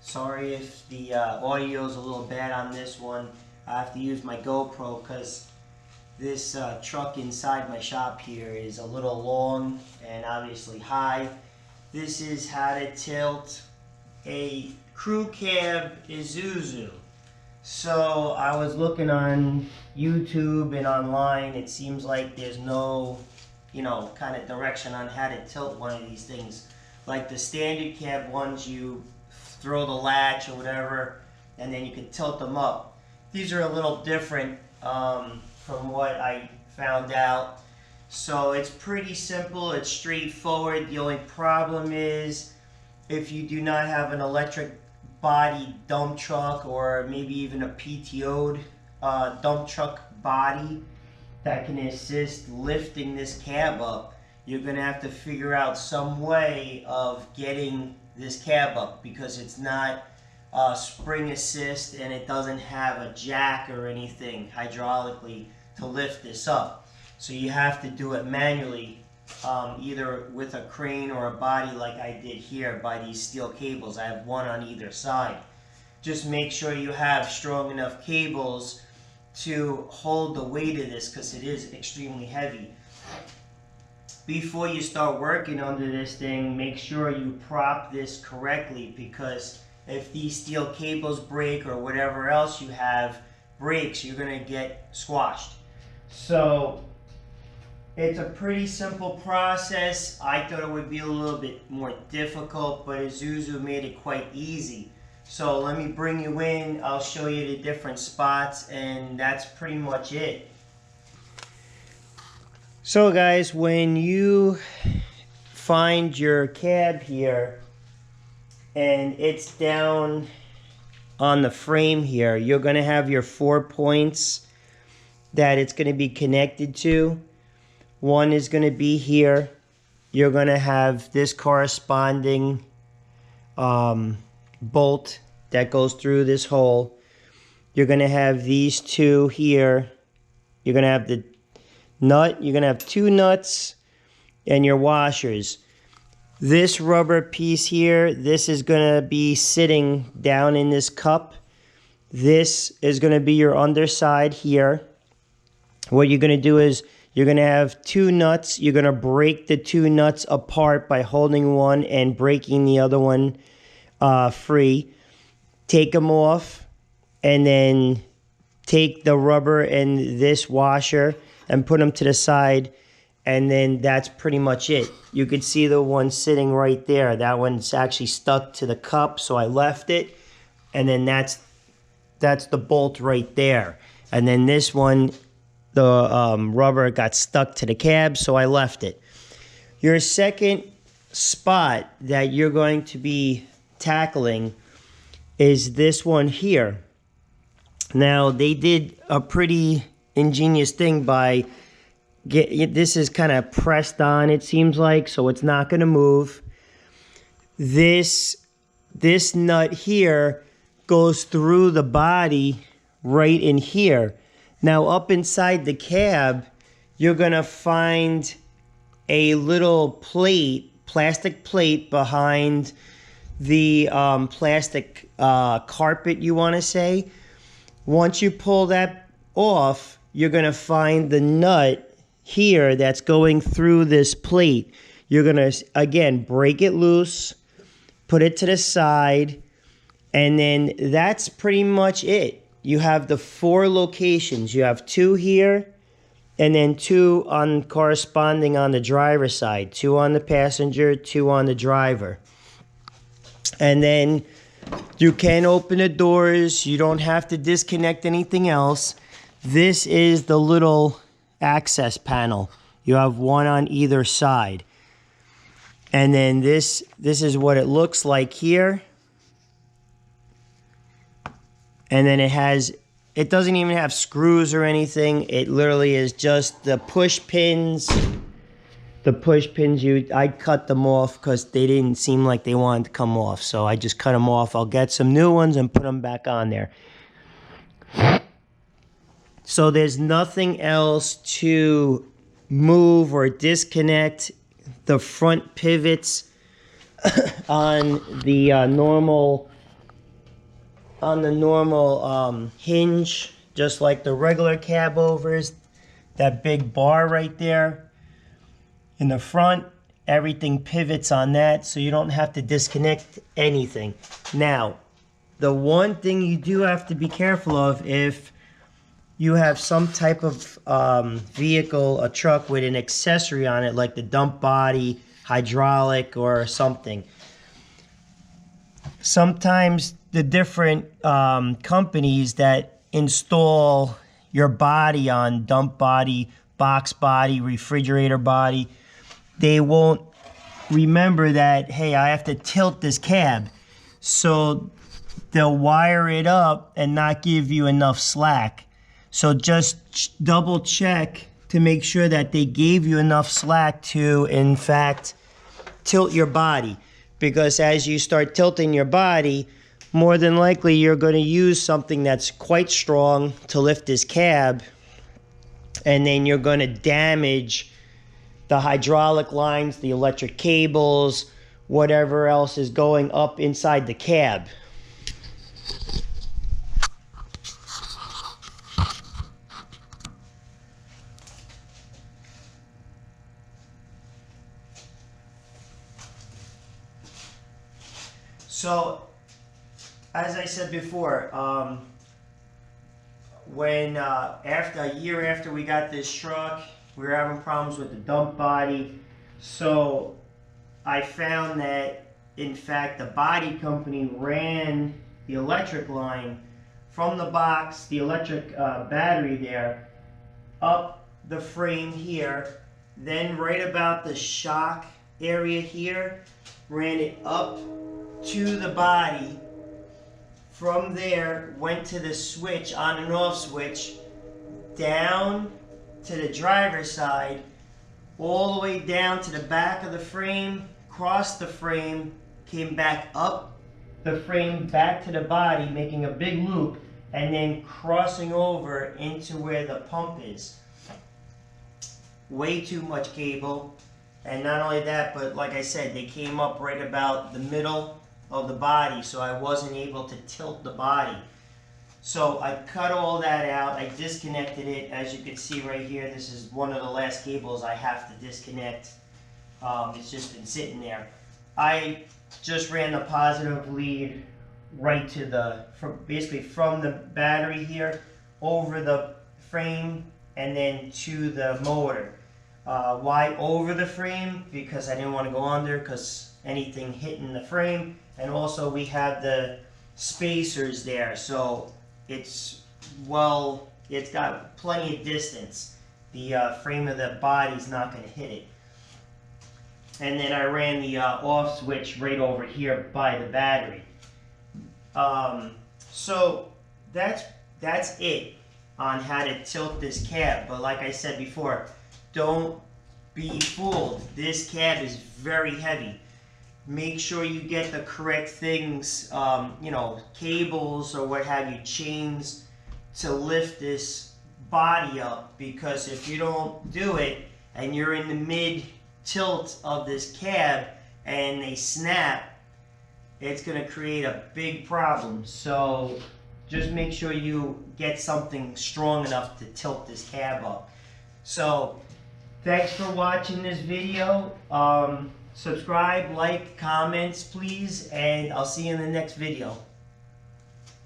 Sorry if the audio is a little bad on this one. I have to use my GoPro because this truck inside my shop here is a little long and obviously high. This is how to tilt a crew cab Isuzu. So I was looking on YouTube and online. It seems like there's no, kind of direction on how to tilt one of these things. Like the standard cab ones, you throw the latch or whatever, and then you can tilt them up. These are a little different from what I found out. So it's pretty simple, it's straightforward. The only problem is if you do not have an electric body dump truck or maybe even a PTO'd dump truck body that can assist lifting this cab up, you're going to have to figure out some way of getting this cab up because it's not spring assist and it doesn't have a jack or anything hydraulically to lift this up. So you have to do it manually, either with a crane or a body like I did here by these steel cables. I have one on either side. Just make sure you have strong enough cables to hold the weight of this because it is extremely heavy. Before you start working under this thing, make sure you prop this correctly, because if these steel cables break or whatever else you have breaks, you're going to get squashed. So it's a pretty simple process. I thought it would be a little bit more difficult, but Isuzu made it quite easy. So let me bring you in, I'll show you the different spots, and that's pretty much it. So guys, when you find your cab here and it's down on the frame here, you're going to have your 4 points that it's going to be connected to. One is going to be here. You're going to have this corresponding bolt that goes through this hole. You're going to have these two here. You're going to have the nut. You're going to have 2 nuts and your washers. This rubber piece here, this is going to be sitting down in this cup. This is going to be your underside here. What you're going to do is you're going to have 2 nuts. You're going to break the 2 nuts apart by holding one and breaking the other one free. Take them off and then take the rubber and this washer and put them to the side, and then that's pretty much it. You could see the one sitting right there. That one's actually stuck to the cup, so I left it, and then that's the bolt right there. And then this one, the rubber got stuck to the cab, so I left it. Your second spot that you're going to be tackling is this one here. Now, they did a pretty ingenious thing by this is kind of pressed on, it seems like, so it's not going to move. This nut here goes through the body right in here. Now, up inside the cab, you're going to find a little plate, plastic plate behind the plastic carpet, you want to say. Once you pull that off, you're going to find the nut here that's going through this plate. You're going to, again, break it loose, put it to the side, and then that's pretty much it. You have the 4 locations. You have 2 here, and then 2 on corresponding on the driver's side. 2 on the passenger, 2 on the driver. And then you can open the doors. You don't have to disconnect anything else. This is the little access panel. You have one on either side. And then this is what it looks like here. And then it doesn't even have screws or anything. It literally is just the push pins. The push pins, I cut them off because they didn't seem like they wanted to come off. So I just cut them off. I'll get some new ones and put them back on there. So there's nothing else to move or disconnect. The front pivots on the normal on the normal hinge, just like the regular cab overs. That big bar right there in the front, everything pivots on that, so you don't have to disconnect anything. Now, the one thing you do have to be careful of, if you have some type of vehicle, a truck with an accessory on it, like the dump body, hydraulic, or something. Sometimes the different companies that install your body on dump body, box body, refrigerator body, they won't remember that, hey, I have to tilt this cab. So they'll wire it up and not give you enough slack. So just double check to make sure that they gave you enough slack to, in fact, tilt your body. Because as you start tilting your body, more than likely you're going to use something that's quite strong to lift this cab, and then you're going to damage the hydraulic lines, the electric cables, whatever else is going up inside the cab. So, as I said before, when after a year after we got this truck, we were having problems with the dump body. So I found that, in fact, the body company ran the electric line from the box, the electric battery there, up the frame here, then right about the shock area here, ran it up to the body. From there, went to the switch, on and off switch, down to the driver's side, all the way down to the back of the frame, crossed the frame, came back up the frame, back to the body, making a big loop, and then crossing over into where the pump is. Way too much cable. And not only that, but like I said, they came up right about the middle of the body, so I wasn't able to tilt the body. So I cut all that out, I disconnected it. As you can see right here, this is one of the last cables I have to disconnect. It's just been sitting there. I just ran the positive lead right to the, basically from the battery here, over the frame, and then to the motor. Why over the frame? Because I didn't want to go under, because anything hitting the frame. And also we have the spacers there, so it's got plenty of distance. The frame of the body's not going to hit it. And then I ran the off switch right over here by the battery. So that's it on how to tilt this cab. But like I said before, don't be fooled. This cab is very heavy. Make sure you get the correct things, cables or what have you, chains, to lift this body up. Because if you don't do it and you're in the mid tilt of this cab and they snap, it's going to create a big problem. So just make sure you get something strong enough to tilt this cab up. So thanks for watching this video. Subscribe, like, comments, please, and I'll see you in the next video.